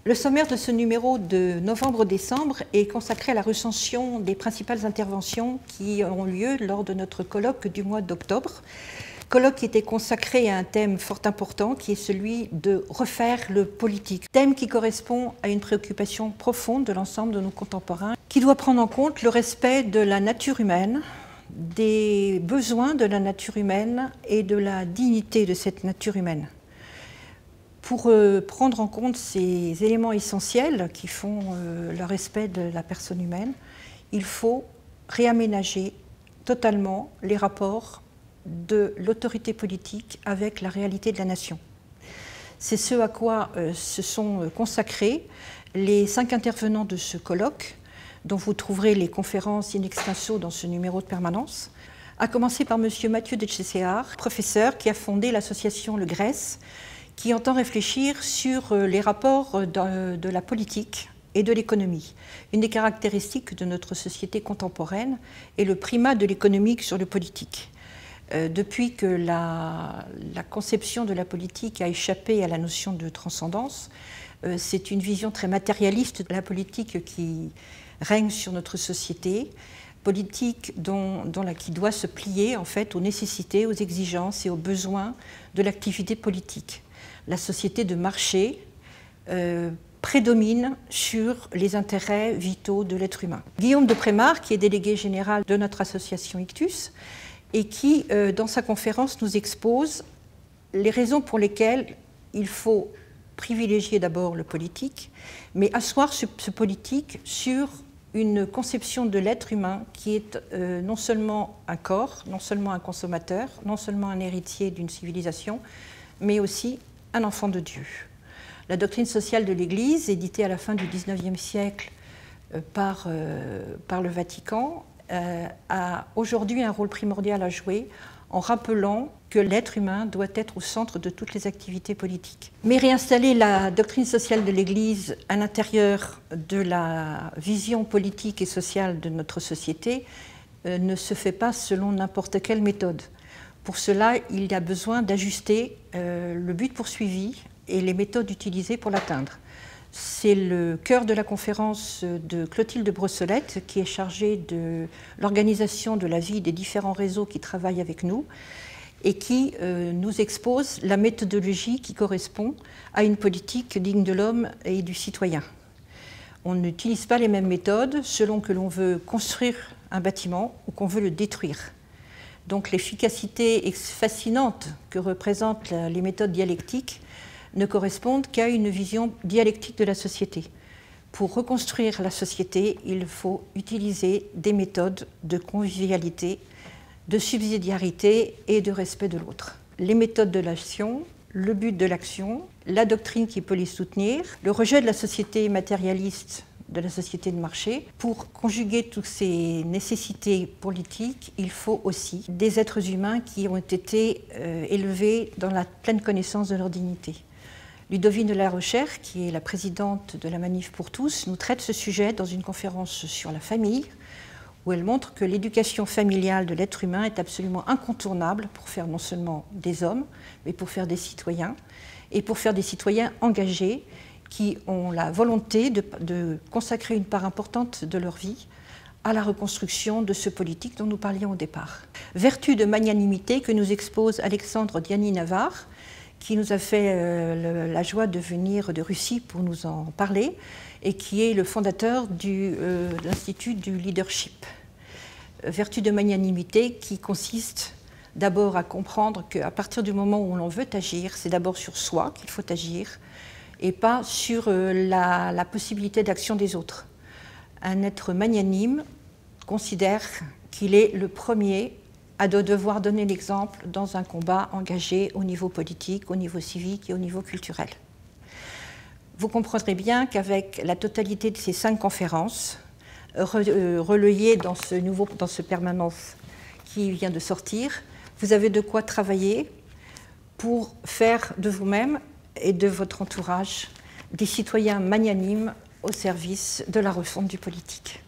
Le sommaire de ce numéro de novembre-décembre est consacré à la recension des principales interventions qui ont lieu lors de notre colloque du mois d'octobre. Colloque qui était consacré à un thème fort important qui est celui de refaire le politique. Thème qui correspond à une préoccupation profonde de l'ensemble de nos contemporains qui doit prendre en compte le respect de la nature humaine, des besoins de la nature humaine et de la dignité de cette nature humaine. Pour prendre en compte ces éléments essentiels qui font le respect de la personne humaine, il faut réaménager totalement les rapports de l'autorité politique avec la réalité de la nation. C'est ce à quoi se sont consacrés les 5 intervenants de ce colloque, dont vous trouverez les conférences in extenso dans ce numéro de permanence, à commencer par M. Mathieu Detchesear, professeur qui a fondé l'association Le Grèce, qui entend réfléchir sur les rapports de la politique et de l'économie. Une des caractéristiques de notre société contemporaine est le primat de l'économique sur le politique. Depuis que la conception de la politique a échappé à la notion de transcendance, c'est une vision très matérialiste de la politique qui règne sur notre société, politique qui doit se plier en fait aux nécessités, aux exigences et aux besoins de l'activité politique. La société de marché prédomine sur les intérêts vitaux de l'être humain. Guillaume de Prémar, qui est délégué général de notre association Ictus, et qui, dans sa conférence, nous expose les raisons pour lesquelles il faut privilégier d'abord le politique, mais asseoir ce politique sur une conception de l'être humain qui est non seulement un corps, non seulement un consommateur, non seulement un héritier d'une civilisation, mais aussi un enfant de Dieu. La doctrine sociale de l'Église, éditée à la fin du XIXe siècle par le Vatican, a aujourd'hui un rôle primordial à jouer en rappelant que l'être humain doit être au centre de toutes les activités politiques. Mais réinstaller la doctrine sociale de l'Église à l'intérieur de la vision politique et sociale de notre société ne se fait pas selon n'importe quelle méthode. Pour cela, il y a besoin d'ajuster le but poursuivi et les méthodes utilisées pour l'atteindre. C'est le cœur de la conférence de Clotilde Brossolette qui est chargée de l'organisation de la vie des différents réseaux qui travaillent avec nous et qui nous expose la méthodologie qui correspond à une politique digne de l'homme et du citoyen. On n'utilise pas les mêmes méthodes selon que l'on veut construire un bâtiment ou qu'on veut le détruire. Donc l'efficacité fascinante que représentent les méthodes dialectiques ne correspondent qu'à une vision dialectique de la société. Pour reconstruire la société, il faut utiliser des méthodes de convivialité, de subsidiarité et de respect de l'autre. Les méthodes de l'action, le but de l'action, la doctrine qui peut les soutenir, le rejet de la société matérialiste, de la société de marché. Pour conjuguer toutes ces nécessités politiques, il faut aussi des êtres humains qui ont été élevés dans la pleine connaissance de leur dignité. Ludovine de la Rochère, qui est la présidente de la Manif pour tous, nous traite ce sujet dans une conférence sur la famille, où elle montre que l'éducation familiale de l'être humain est absolument incontournable pour faire non seulement des hommes, mais pour faire des citoyens, et pour faire des citoyens engagés qui ont la volonté de consacrer une part importante de leur vie à la reconstruction de ce politique dont nous parlions au départ. Vertu de magnanimité que nous expose Alexandre Diani-Navarre, qui nous a fait la joie de venir de Russie pour nous en parler et qui est le fondateur de l'Institut du leadership. Vertu de magnanimité qui consiste d'abord à comprendre qu'à partir du moment où l'on veut agir, c'est d'abord sur soi qu'il faut agir et pas sur la possibilité d'action des autres. Un être magnanime considère qu'il est le premier à devoir donner l'exemple dans un combat engagé au niveau politique, au niveau civique et au niveau culturel. Vous comprendrez bien qu'avec la totalité de ces 5 conférences, relayées dans ce permanence qui vient de sortir, vous avez de quoi travailler pour faire de vous-même et de votre entourage des citoyens magnanimes au service de la refonte du politique.